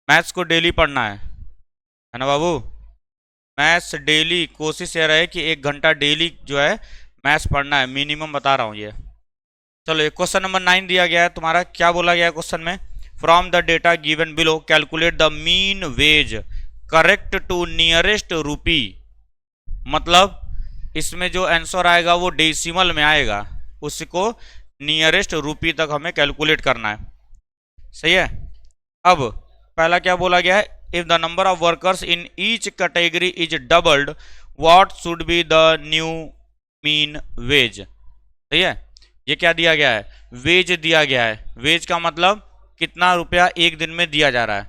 Maths को daily पढ़ना है ना बाबू। मैथ्स डेली, कोशिश ये रहे कि 1 घंटा डेली जो है मैथ्स पढ़ना है, मिनिमम बता रहा हूँ ये। चलो ये क्वेश्चन नंबर 9 दिया गया है तुम्हारा। क्या बोला गया है क्वेश्चन में? From the data given below calculate the mean wage correct to nearest rupee. मतलब इसमें जो आंसर आएगा वो डेसिमल में आएगा, उसको नियरेस्ट रूपी तक हमें कैलकुलेट करना है। सही है। अब पहला क्या बोला गया है? If the number of workers in each category is doubled what should be the new mean wage. सही है। ये क्या दिया गया है? वेज दिया गया है। वेज का मतलब कितना रुपया एक दिन में दिया जा रहा है,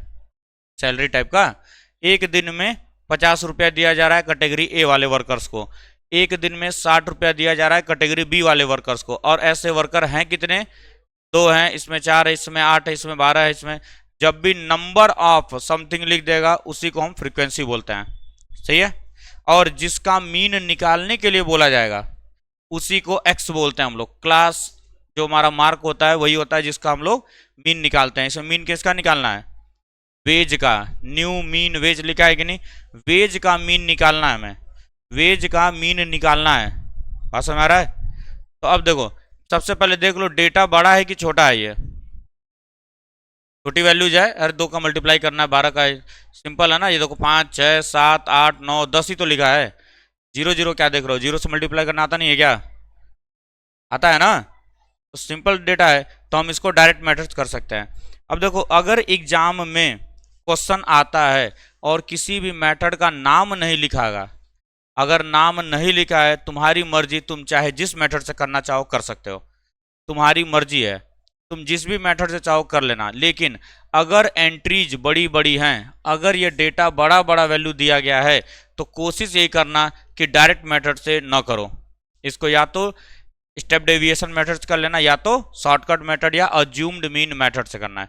सैलरी टाइप का। एक दिन में 50 रुपया दिया जा रहा है कैटेगरी ए वाले वर्कर्स को, एक दिन में 60 रुपया दिया जा रहा है कैटेगरी बी वाले वर्कर्स को। और ऐसे वर्कर हैं कितने? 2 हैं, इसमें 4 है, इसमें 8 है, इसमें 12 है। इसमें जब भी नंबर ऑफ समथिंग लिख देगा उसी को हम फ्रीक्वेंसी बोलते हैं। सही है। और जिसका मीन निकालने के लिए बोला जाएगा उसी को एक्स बोलते हैं हम लोग। क्लास जो हमारा मार्क होता है वही होता है जिसका हम लोग मीन निकालते हैं। इसमें मीन किसका निकालना है? वेज का। न्यू मीन वेज लिखा है कि नहीं? वेज का मीन निकालना है हमें, वेज का मीन निकालना है। बात समझ आ रहा है? तो अब देखो, सबसे पहले देख लो डेटा बड़ा है कि छोटा है। ये छोटी वैल्यूज है, अरे 2 का मल्टीप्लाई करना है 12 का, सिंपल है ना। ये देखो 5 6 7 8 9 10 ही तो लिखा है। 0 0 क्या देख रहे हो? 0 से मल्टीप्लाई करना आता नहीं है क्या? आता है ना। तो सिंपल डेटा है तो हम इसको डायरेक्ट मेथड कर सकते हैं। अब देखो, अगर एग्जाम में क्वेश्चन आता है और किसी भी मेथड का नाम नहीं लिखागा, अगर नाम नहीं लिखा है, तुम्हारी मर्जी, तुम चाहे जिस मेथड से करना चाहो कर सकते हो, तुम्हारी मर्जी है, तुम जिस भी मेथड से चाहो कर लेना। लेकिन अगर एंट्रीज बड़ी बड़ी हैं, अगर ये डेटा बड़ा बड़ा वैल्यू दिया गया है, तो कोशिश यही करना कि डायरेक्ट मेथड से न करो इसको, या तो स्टेप डेविएशन मेथड कर लेना, या तो शॉर्टकट मेथड या अज्यूम्ड मीन मेथड से करना है।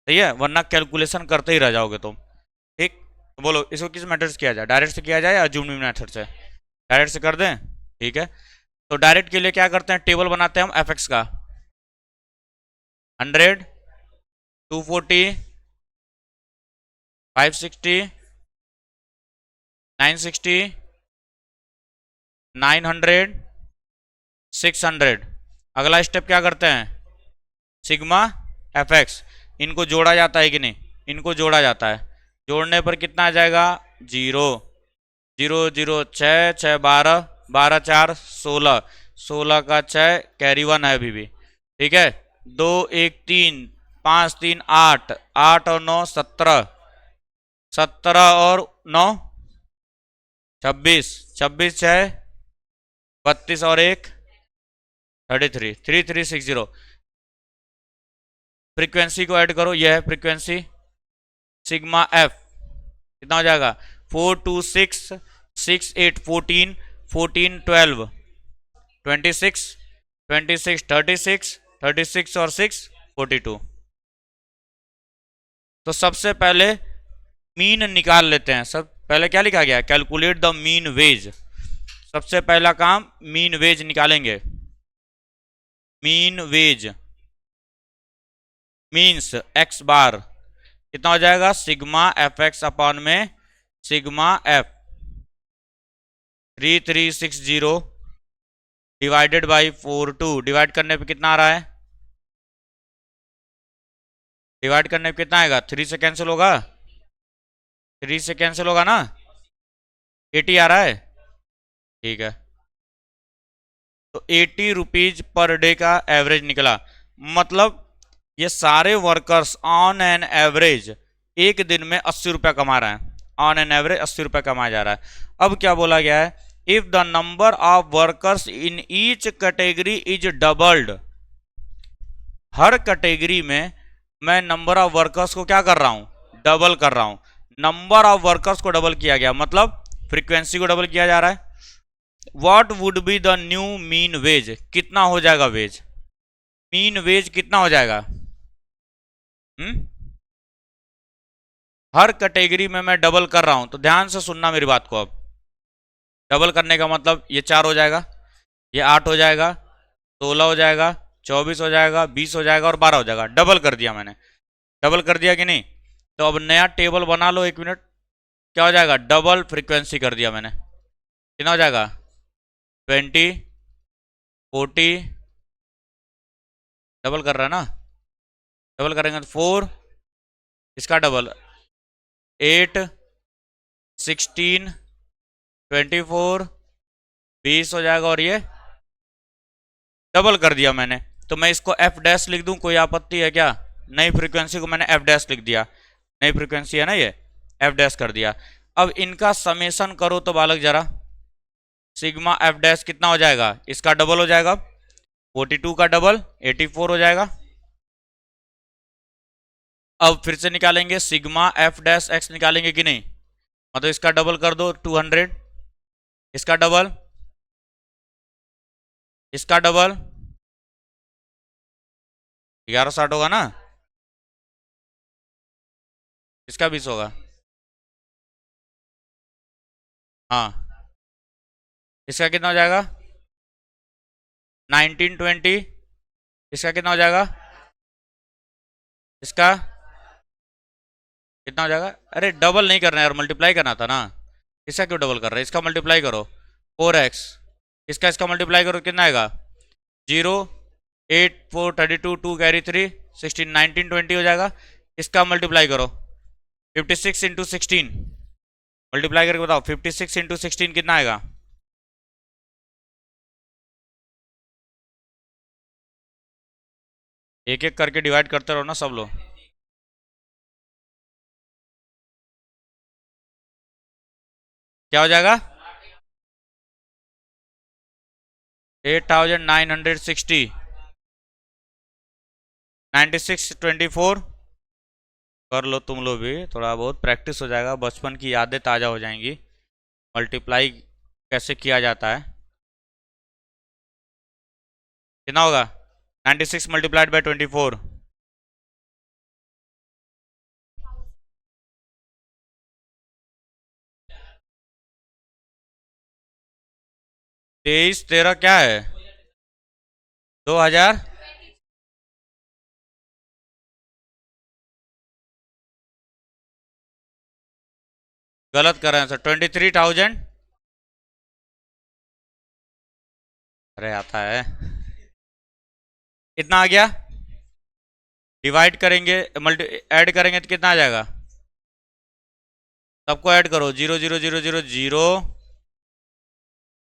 सही है, वरना कैलकुलेशन करते ही रह जाओगे तुम। ठीक, तो बोलो इसको किस मेथड से किया जाए? डायरेक्ट से किया जाए या अज्यूम्ड मीन मेथड से? डायरेक्ट से कर दें, ठीक है। तो डायरेक्ट के लिए क्या करते हैं? टेबल बनाते हैं हम एफ एक्स का। 100, 240, 560, 960, 900, 600। अगला स्टेप क्या करते हैं? Sigma F x. इनको जोड़ा जाता है कि नहीं? इनको जोड़ा जाता है। जोड़ने पर कितना आ जाएगा? 0 0 0 6 6 12 12 4 16, 16 का 6 कैरी 1 है अभी भी। ठीक है। 2 1 3 5 3 8, 8 और 9 17, 17 और 9 26, 26 6 32 और 1 33, 3360। फ्रीक्वेंसी को ऐड करो, यह है फ्रीक्वेंसी। सिग्मा एफ कितना हो जाएगा? 4 2 6 6 8 14 14 12 26 26 36 36 और 6 42। तो सबसे पहले मीन निकाल लेते हैं। सब पहले क्या लिखा गया है? Calculate the mean wage. सबसे पहला काम मीन वेज निकालेंगे। Mean wage means X bar कितना हो जाएगा? सिग्मा एफ एक्स अपॉन में sigma F 3360 divided by 42। Divide करने पे कितना आ रहा है? डिवाइड करने पे कितना आएगा? 3 से कैंसिल होगा, 3 से कैंसिल होगा ना, 80 आ रहा है। ठीक है, तो 80 रुपीज पर डे का एवरेज निकला। मतलब ये सारे वर्कर्स ऑन एन एवरेज एक दिन में 80 रुपया कमा रहे हैं। ऑन एन एवरेज 80 रुपया कमाया जा रहा है। अब क्या बोला गया है? If the number of workers in each category is doubled. Her category में मैं नंबर ऑफ वर्कर्स को क्या कर रहा हूं? डबल कर रहा हूं। नंबर ऑफ वर्कर्स को डबल किया गया, मतलब फ्रीक्वेंसी को डबल किया जा रहा है। What would be the new mean wage? कितना हो जाएगा वेज? मीन वेज कितना हो जाएगा? हर कैटेगरी में मैं डबल कर रहा हूं, तो ध्यान से सुनना मेरी बात को। अब डबल करने का मतलब ये 4 हो जाएगा, ये 8 हो जाएगा, 16 हो जाएगा, 24 हो जाएगा, 20 हो जाएगा और 12 हो जाएगा। डबल कर दिया मैंने। डबल कर दिया कि नहीं? तो अब नया टेबल बना लो, 1 मिनट। क्या हो जाएगा, डबल फ्रीक्वेंसी कर दिया मैंने, कितना हो जाएगा 20, 40, डबल कर रहा है ना, डबल करेंगे तो 4, इसका डबल 8, 16, 24, 20 हो जाएगा, और ये डबल कर दिया मैंने। तो मैं इसको एफ डैश लिख दूं, कोई आपत्ति है क्या? नई फ्रीक्वेंसी को मैंने एफ डैश लिख दिया, नई फ्रीक्वेंसी है ना ये, एफ डैश कर दिया। अब इनका समेशन करो तो बालक जरा, सिग्मा एफ डैश कितना हो जाएगा, इसका डबल हो जाएगा, 42 का डबल 84 हो जाएगा। अब फिर से निकालेंगे सिग्मा एफ डैश एक्स, निकालेंगे कि नहीं, मतलब इसका डबल कर दो 200, इसका डबल, इसका डबल 1160 होगा ना, इसका 20 होगा, हाँ, इसका कितना हो जाएगा 1920, इसका कितना हो जाएगा, इसका कितना हो जाएगा, अरे डबल नहीं करना है यार, मल्टीप्लाई करना था ना, इसका क्यों डबल कर रहे हैं, इसका मल्टीप्लाई करो 4x, इसका मल्टीप्लाई करो कितना आएगा 0, 8, 4, 32, 2 कैरी 3, 16, 19, 20 हो जाएगा। इसका मल्टीप्लाई करो 56 इंटू 16, मल्टीप्लाई करके बताओ 56 इंटू 16 कितना आएगा, एक एक करके डिवाइड करते रहो ना सब लोग। क्या हो जाएगा 8960, 9624, कर लो तुम लोग भी, थोड़ा बहुत प्रैक्टिस हो जाएगा, बचपन की यादें ताज़ा हो जाएंगी, मल्टीप्लाई कैसे किया जाता है। कितना होगा 96 मल्टीप्लाइड बाई 24, 23, 13 क्या है 2000, गलत कर रहे हैं सर, 23,000, अरे आता है, इतना आ गया, डिवाइड करेंगे मल्टी ऐड करेंगे तो कितना आ जाएगा, सबको ऐड करो 0, 0, 0, 0, 0,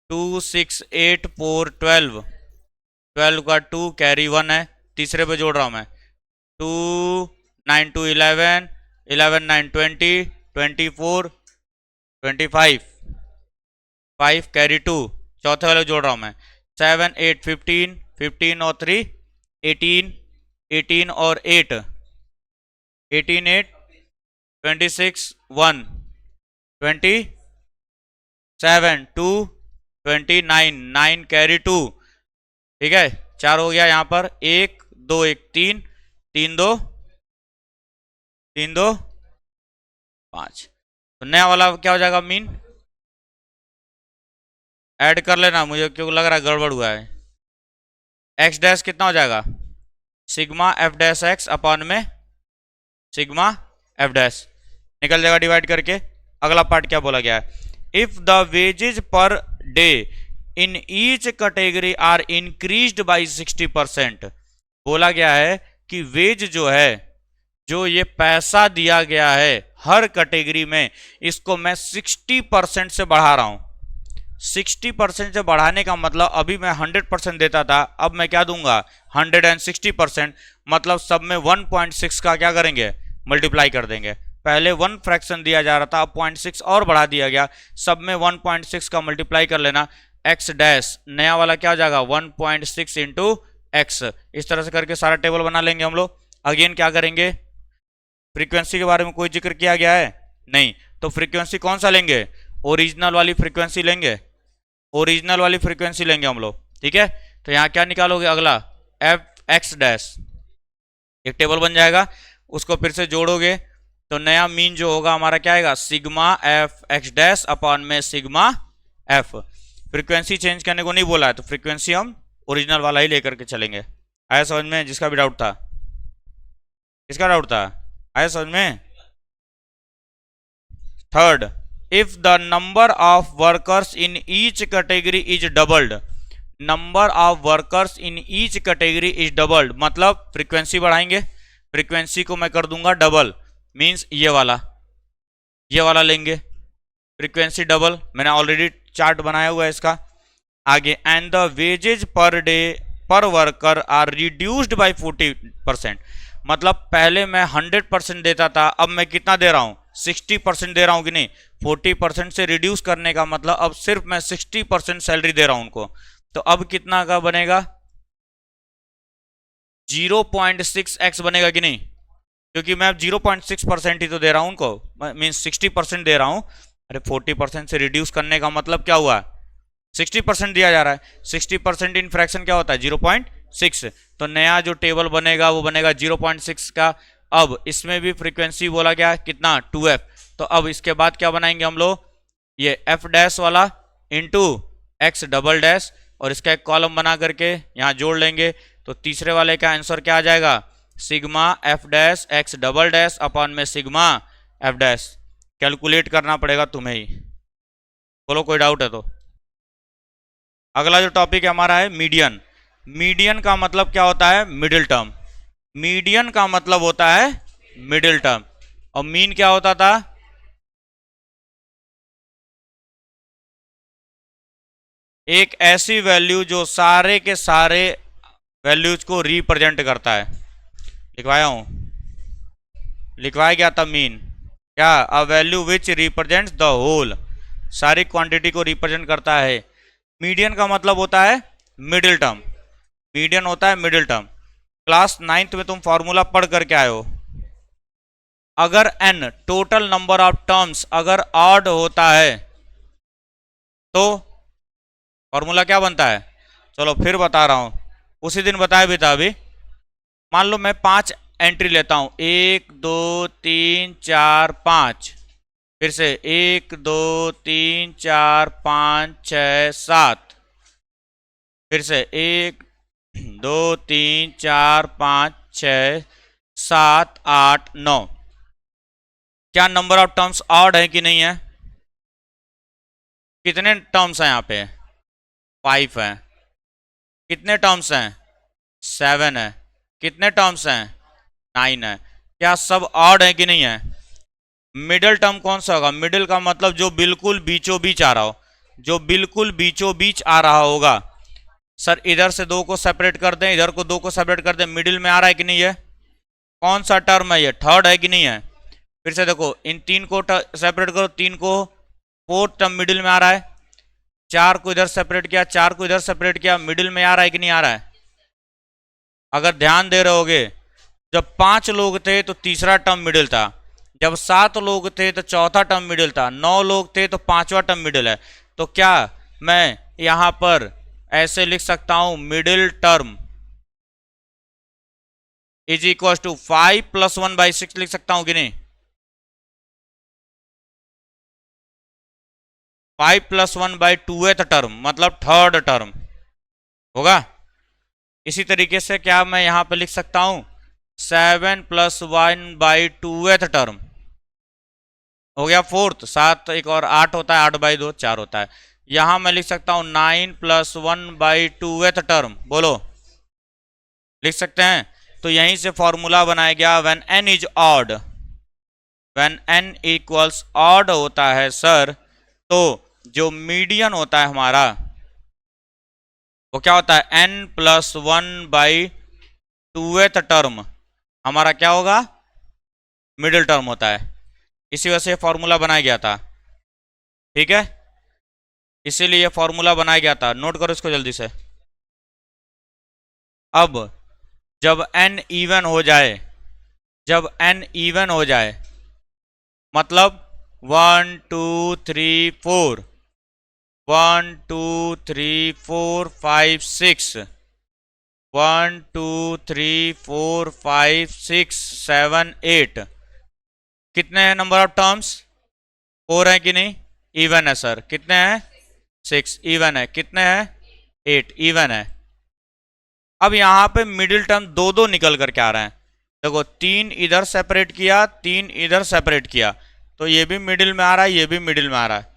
2, 6, 8, 4, 12, 12 का 2 कैरी 1 है, तीसरे पे जोड़ रहा हूँ मैं, 2, 9, 2, 11, 11, 9, 20, 24, 25, 5 कैरी 2, चौथे वाले जोड़ रहा हूँ मैं, 7, 8, 15, 15 और 3, 18, 18 और 8, 18, 8, 26, 1, 27, 2, 29, 9 कैरी 2, ठीक है, 4 हो गया यहाँ पर, 1, 2, 1, 3, 3, 2, 3, 2, 5, तो नया वाला क्या हो जाएगा मीन, ऐड कर लेना, मुझे क्यों लग रहा है गड़बड़ हुआ है, एक्स डैश कितना हो जाएगा, sigma F dash x upon में सिग्मा एफ डैश, निकल जाएगा डिवाइड करके। अगला पार्ट क्या बोला गया है, if the wages per day in each category are increased by 60%, बोला गया है कि वेज जो है, जो ये पैसा दिया गया है हर कैटेगरी में, इसको मैं 60% से बढ़ा रहा हूं। 60% से बढ़ाने का मतलब, अभी मैं 100% देता था, अब मैं क्या दूंगा 160%, मतलब सब में 1.6 का क्या करेंगे मल्टीप्लाई कर देंगे। पहले 1 फ्रैक्शन दिया जा रहा था, अब 0.6 और बढ़ा दिया गया, सब में 1.6 का मल्टीप्लाई कर लेना, एक्स डैश नया वाला क्या हो जाएगा 1.6 इंटू एक्स, इस तरह से करके सारा टेबल बना लेंगे हम लोग। अगेन क्या करेंगे, फ्रीक्वेंसी के बारे में कोई जिक्र किया गया है नहीं, तो फ्रीक्वेंसी कौन सा लेंगे, ओरिजिनल वाली फ्रीक्वेंसी लेंगे, ओरिजिनल वाली फ्रीक्वेंसी लेंगे हम लोग, ठीक है। तो यहाँ क्या निकालोगे अगला, एफ एक्स डैश, एक टेबल बन जाएगा, उसको फिर से जोड़ोगे तो नया मीन जो होगा हमारा क्या आएगा, sigma F x dash upon में सिग्मा एफ। फ्रीक्वेंसी चेंज करने को नहीं बोला है, तो फ्रीक्वेंसी हम ओरिजिनल वाला ही लेकर के चलेंगे। आया समझ में, जिसका भी डाउट था, किसका डाउट था, आया समझ में, third, if the number of workers in each category is doubled, number of workers in each category is doubled, मतलब फ्रीक्वेंसी बढ़ाएंगे, फ्रीक्वेंसी को मैं कर दूंगा डबल, मींस ये वाला लेंगे, फ्रीक्वेंसी डबल, मैंने ऑलरेडी चार्ट बनाया हुआ है इसका। आगे, and the wages per day per worker are reduced by 40%, मतलब पहले मैं 100% देता था, अब मैं कितना दे रहा हूं, 60% दे रहा हूं कि नहीं, 40% से रिड्यूस करने का मतलब अब सिर्फ मैं 60% सैलरी दे रहा हूं उनको, तो अब कितना का बनेगा, 0.6x बनेगा कि नहीं, क्योंकि मैं अब 0.6% ही तो दे रहा हूं उनको, मीन्स 60% दे रहा हूं। अरे 40% से रिड्यूस करने का मतलब क्या हुआ, 60% दिया जा रहा है, 60% इन फ्रैक्शन क्या होता है 0.6, तो नया जो टेबल बनेगा वो बनेगा 0.6 का। अब इसमें भी फ्रीक्वेंसी बोला गया कितना 2f, तो अब इसके बाद क्या बनाएंगे हम लोग, ये f डैश वाला इंटू x डबल डैश, और इसका एक कॉलम बना करके यहाँ जोड़ लेंगे, तो तीसरे वाले का आंसर क्या आ जाएगा, sigma f dash x double dash upon में सिग्मा f डैश। कैलकुलेट करना पड़ेगा तुम्हें ही, बोलो कोई डाउट है तो। अगला जो टॉपिक है हमारा है मीडियन। मीडियन का मतलब क्या होता है, मिडिल टर्म, मीडियन का मतलब होता है मिडिल टर्म, और मीन क्या होता था, एक ऐसी वैल्यू जो सारे के सारे वैल्यूज को रिप्रेजेंट करता है, लिखवाया हूं, लिखवाया गया था मीन, क्या, a value which represents the whole, सारी क्वांटिटी को रिप्रेजेंट करता है। मीडियन का मतलब होता है मिडिल टर्म, मीडियन होता है मिडिल टर्म। क्लास 9th में तुम फॉर्मूला पढ़ करके आए हो, अगर n total number of terms अगर ऑड होता है तो फॉर्मूला क्या बनता है, चलो फिर बता रहा हूं, उसी दिन बताया भी था अभी। मान लो मैं 5 एंट्री लेता हूं, 1 2 3 4 5, फिर से 1 2 3 4 5 6 7, फिर से 1 2 3 4 5 6 7 8 9, क्या नंबर ऑफ टर्म्स ऑड है कि नहीं है, कितने टर्म्स हैं यहाँ पे, 5 है, कितने टर्म्स हैं 7 है, कितने टर्म्स हैं 9 है, क्या सब ऑड है कि नहीं है। मिडिल टर्म कौन सा होगा, मिडिल का मतलब जो बिल्कुल बीचों बीच आ रहा हो, जो बिल्कुल बीचों बीच आ रहा होगा। सर इधर से 2 को सेपरेट कर दें, इधर को 2 को सेपरेट कर दें, मिडिल में आ रहा है कि नहीं है, कौन सा टर्म है ये, थर्ड है कि नहीं है। फिर से देखो, इन 3 को सेपरेट करो, 3 को, 4th टर्म मिडिल में आ रहा है, 4 को इधर सेपरेट किया, 4 को इधर सेपरेट किया, मिडिल में आ रहा है कि नहीं आ रहा है। अगर ध्यान दे रहे होगे, जब 5 लोग थे तो तीसरा टर्म मिडिल था, जब 7 लोग थे तो चौथा टर्म मिडिल था, 9 लोग थे तो 5वां टर्म मिडिल है। तो क्या मैं यहां पर ऐसे लिख सकता हूं, middle term is equal to 5 + 1/6 लिख सकता हूं कि नहीं, 5 + 1/2th टर्म मतलब थर्ड टर्म होगा। इसी तरीके से क्या मैं यहां पे लिख सकता हूं, 7 + 1/2th टर्म हो गया फोर्थ, 7 एक और 8 होता है, 8/2 4 होता है। यहां मैं लिख सकता हूं 9 + 1/2th टर्म, बोलो लिख सकते हैं। तो यहीं से फॉर्मूला बनाया गया, when n is odd, when n equals odd होता है सर, तो जो मीडियन होता है हमारा वो क्या होता है, n + 1/2th टर्म हमारा क्या होगा, मिडिल टर्म होता है। इसी वजह से फॉर्मूला बनाया गया था, ठीक है, इसीलिए ये फॉर्मूला बनाया गया था, नोट करो इसको जल्दी से। अब जब n इवन हो जाए, जब n इवन हो जाए मतलब 1 2 3 4, 1 2 3 4 5 6, 1 2 3 4 5 6 7 8, कितने हैं नंबर ऑफ टर्म्स, 4 है कि नहीं, इवन है सर, कितने हैं 6, इवन है, कितने हैं 8, इवन है। अब यहां पे मिडिल टर्म 2 निकल करके आ रहे हैं, देखो 3 इधर सेपरेट किया, 3 इधर सेपरेट किया, तो ये भी मिडिल में आ रहा है, ये भी मिडिल में आ रहा है।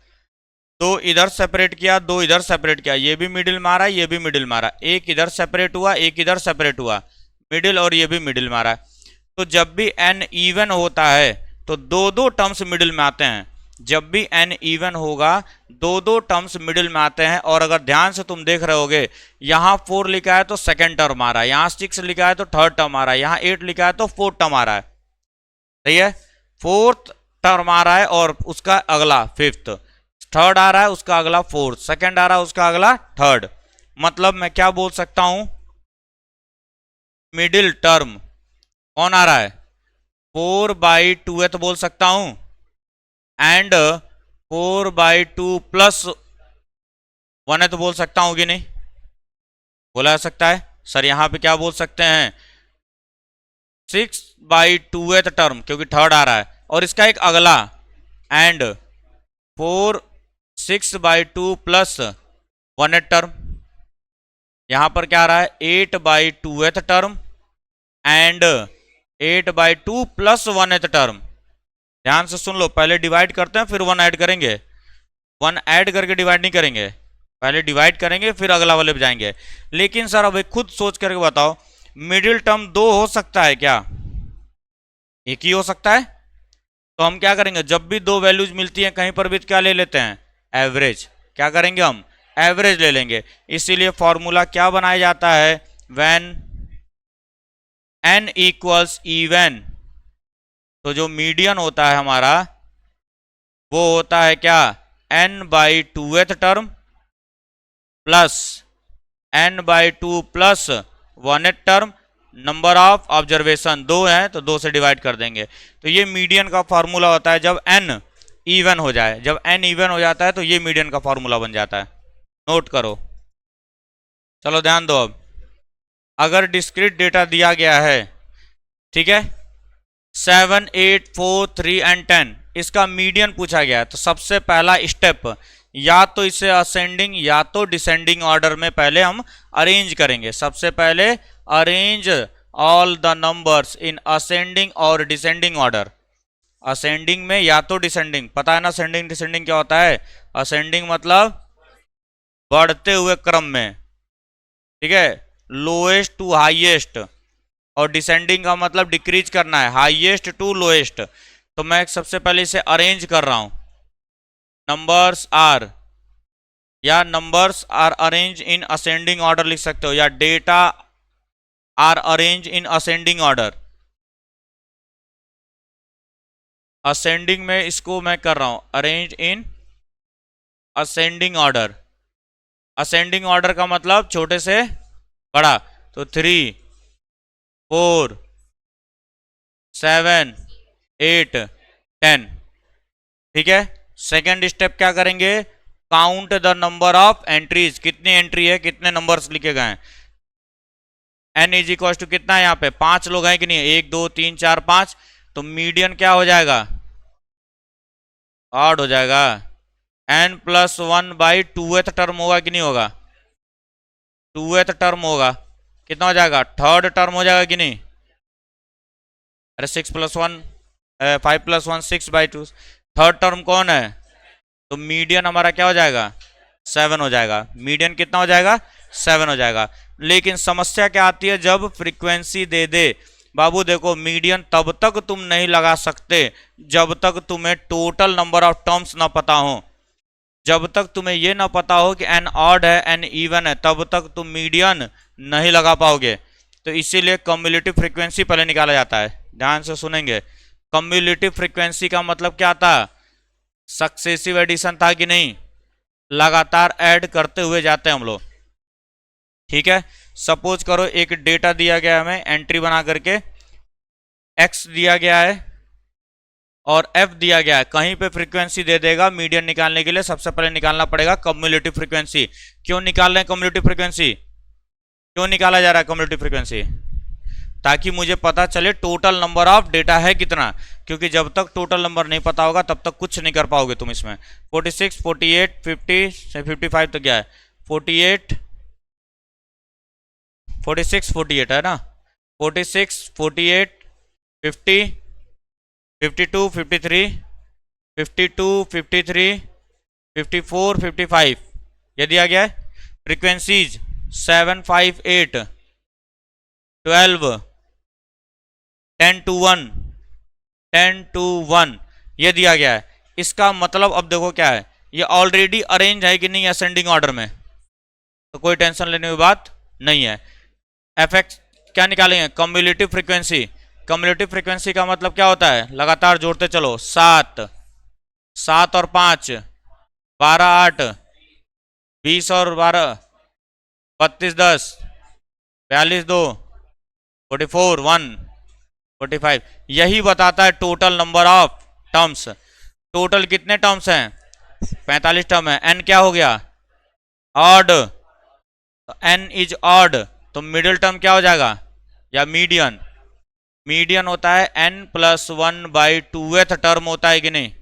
दो इधर सेपरेट किया, दो इधर सेपरेट किया, ये भी मिडिल में आ रहा है, ये भी मिडिल में आ रहा है। एक इधर सेपरेट हुआ, एक इधर सेपरेट हुआ, मिडिल, और ये भी मिडिल में आ रहा है। तो जब भी n इवन होता है तो दो दो टर्म्स मिडिल में आते हैं। जब भी n इवन होगा दो दो टर्म्स मिडिल में आते हैं। और अगर ध्यान से तुम देख रहे होगे, यहाँ 4 लिखा है तो सेकंड टर्म आ रहा है, यहाँ 6 लिखा है तो थर्ड टर्म आ रहा है, यहाँ 8 लिखा है तो फोर्थ टर्म आ रहा है। सही है, फोर्थ टर्म आ रहा है और उसका अगला फिफ्थ, थर्ड आ रहा है उसका अगला फोर्थ, सेकंड आ रहा है उसका अगला थर्ड। मतलब मैं क्या बोल सकता हूं, मिडिल टर्म कौन आ रहा है, 4/2 बोल सकता हूं, एंड 4/2 प्लस 1 बोल सकता हूं कि नहीं, बोला जा सकता है। सर यहां पे क्या बोल सकते हैं, 6/2 टर्म, क्योंकि थर्ड आ रहा है, और इसका एक अगला, एंड 6/2 प्लस 1 टर्म। यहां पर क्या आ रहा है, 8/2 टर्म एंड 8/2 प्लस 1 टर्म। ध्यान से सुन लो, पहले डिवाइड करते हैं फिर 1 ऐड करेंगे, 1 ऐड करके डिवाइड नहीं करेंगे, पहले डिवाइड करेंगे फिर अगला वाले पे जाएंगे। लेकिन सर अब एक खुद सोच करके बताओ, मिडिल टर्म दो हो सकता है क्या, एक ही हो सकता है। तो हम क्या करेंगे, जब भी दो वैल्यूज मिलती हैं कहीं पर भी क्या ले लेते हैं, एवरेज। क्या करेंगे हम, एवरेज ले लेंगे। इसीलिए फॉर्मूला क्या बनाया जाता है, व्हेन n इक्वल्स इवन, तो जो मीडियन होता है हमारा वो होता है क्या, n/2 term plus n/2 plus 1 term, number of observation 2 है तो 2 से डिवाइड कर देंगे। तो ये मीडियन का फॉर्मूला होता है जब n इवन हो जाए। जब n इवन हो जाता है तो ये मीडियन का फॉर्मूला बन जाता है, नोट करो। चलो ध्यान दो, अब अगर डिस्क्रीट डेटा दिया गया है, ठीक है, 7, 8, 4, 3 एंड 10, इसका मीडियन पूछा गया है, तो सबसे पहला स्टेप या तो इसे असेंडिंग या तो डिसेंडिंग ऑर्डर में पहले हम अरेंज करेंगे। सबसे पहले arrange all the numbers in ascending और डिसेंडिंग ऑर्डर। असेंडिंग में या तो डिसेंडिंग, पता है ना असेंडिंग डिसेंडिंग क्या होता है, असेंडिंग मतलब बढ़ते हुए क्रम में, ठीक है, लोएस्ट टू हाईएस्ट, और डिसेंडिंग का मतलब डिक्रीज करना है, हाईएस्ट टू लोएस्ट। तो मैं सबसे पहले इसे अरेंज कर रहा हूं, नंबर्स आर, या numbers are arrange in ascending order लिख सकते हो, या data are arrange in ascending order. Ascending में इसको मैं कर रहा हूं arrange in ascending order. Ascending order का मतलब छोटे से बड़ा, तो 3, 4, 7, 8, 10, ठीक है। सेकेंड स्टेप क्या करेंगे, count the number of entries, कितनी एंट्री है, कितने नंबर्स लिखे गए हैं। n इज इक्वल टू कितना है, यहाँ पे 5 लोग हैं कि नहीं, 1, 2, 3, 4, 5, तो मीडियन क्या हो जाएगा, ऑड हो जाएगा। n+1/2 टर्म होगा कि नहीं होगा, 2 टर्म होगा, कितना हो जाएगा, थर्ड टर्म हो जाएगा कि नहीं। अरे 6+1 5+1 6/2, थर्ड टर्म कौन है, तो मीडियन हमारा क्या हो जाएगा, 7 हो जाएगा। मीडियन कितना हो जाएगा, 7 हो जाएगा। लेकिन समस्या क्या आती है, जब फ्रीक्वेंसी दे दे, बाबू देखो मीडियन तब तक तुम नहीं लगा सकते जब तक तुम्हें टोटल नंबर ऑफ टर्म्स ना पता हो। जब तक तुम्हें यह ना पता हो कि n ऑड है n इवन है, तब तक तुम मीडियन नहीं लगा पाओगे। तो इसीलिए कम्युलेटिव फ्रीक्वेंसी पहले निकाला जाता है। ध्यान से सुनेंगे, कम्युलेटिव फ्रीक्वेंसी का मतलब क्या था, सक्सेसिव एडिशन था कि नहीं, लगातार ऐड करते हुए जाते हैं हम लोग, ठीक है। सपोज करो एक डेटा दिया गया है हमें, एंट्री बना करके x दिया गया है और f दिया गया है, कहीं पे फ्रीक्वेंसी दे देगा। मीडियन निकालने के लिए सबसे पहले निकालना पड़ेगा कम्युलेटिव फ्रीक्वेंसी। क्यों निकाल रहे हैं कम्युलेटिव फ्रीक्वेंसी, क्यों निकाला जा रहा है कम्युलेटिव फ्रीक्वेंसी, ताकि मुझे पता चले टोटल नंबर ऑफ डेटा है कितना। क्योंकि जब तक टोटल नंबर नहीं पता होगा तब तक कुछ नहीं कर पाओगे तुम इसमें। 46, 48, 50 से 55 तो क्या है, 46, 48 है ना, 46, 48, 50, 52, 53, 52, 53, 54, 55 ये दिया गया है। फ्रीक्वेंसीज 7, 5, 8, 12, 10 to 1, 10 to 1 ये दिया गया है। इसका मतलब अब देखो क्या है, ये ऑलरेडी अरेंज है कि नहीं असेंडिंग ऑर्डर में, तो कोई टेंशन लेने की बात नहीं है। एफएक्स क्या निकालेंगे, कम्युलेटिव फ्रीक्वेंसी। कम्युलेटिव फ्रीक्वेंसी का मतलब क्या होता है, लगातार जोड़ते चलो, 7, 7 और 5, 12, 8, 20 और 12, 32, 10, 42, 2, 44, 1, 45 यही बताता है total number of terms. Total कितने टर्म्स हैं, 45 टर्म है। एन क्या हो गया, ऑड, एन इज ऑड, तो मिडिल टर्म क्या हो जाएगा, या मीडियन। मीडियन होता है n + 1/2th टर्म होता है कि नहीं।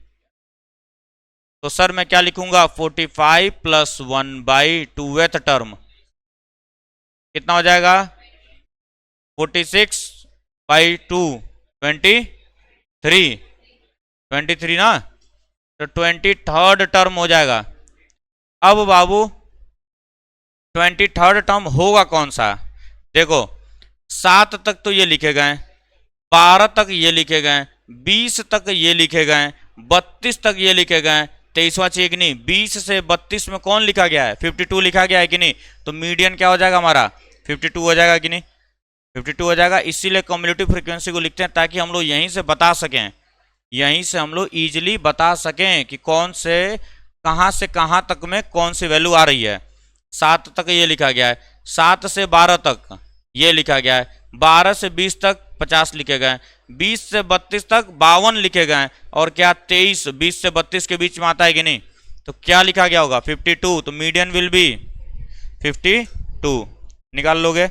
तो सर मैं क्या लिखूंगा, 45 + 1/2th टर्म कितना हो जाएगा, 46/2, 23, 23 ना, तो 23rd टर्म हो जाएगा। अब बाबू 23rd टर्म होगा कौन सा, देखो 7 तक तो ये लिखे गए, 12 तक ये लिखे गए, 20 तक ये लिखे गए, 32 तक ये लिखे गए, 23वां चाहिए कि नहीं। 20 से 32 में कौन लिखा गया है, 52 लिखा गया है कि नहीं, तो मीडियन क्या हो जाएगा हमारा, 52 हो जाएगा कि नहीं, 52 हो जाएगा। इसीलिए कम्युलेटिव फ्रीक्वेंसी को लिखते हैं ताकि हम लोग यहीं से बता सकें, यहीं से हम लोग ईजिली बता सकें कि कौन से कहां तक में कौन सी वैल्यू आ रही है। 7 तक ये लिखा गया है, 7 से 12 तक ये लिखा गया है, 12 से 20 तक 50 लिखे गए, 20 से 32 तक 52 लिखे गए, और क्या 23 20 से 32 के बीच में आता है कि नहीं, तो क्या लिखा गया होगा, 52। तो मीडियन विल बी 52, निकाल लोगे,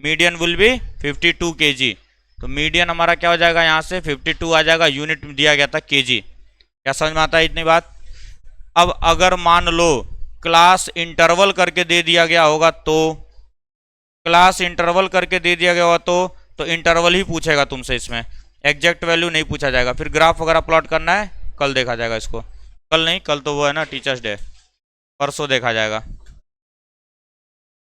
मीडियन विल बी 52 kg। तो मीडियन हमारा क्या हो जाएगा, यहाँ से 52 आ जाएगा, यूनिट दिया गया था kg। क्या समझ में आता है इतनी बात। अब अगर मान लो क्लास इंटरवल करके दे दिया गया होगा, तो क्लास इंटरवल करके दे दिया गया होगा तो इंटरवल ही पूछेगा तुमसे, इसमें एग्जैक्ट वैल्यू नहीं पूछा जाएगा। फिर ग्राफ वगैरह प्लॉट करना है, कल देखा जाएगा इसको, कल नहीं, कल तो वो है ना टीचर्स डे, परसों देखा जाएगा।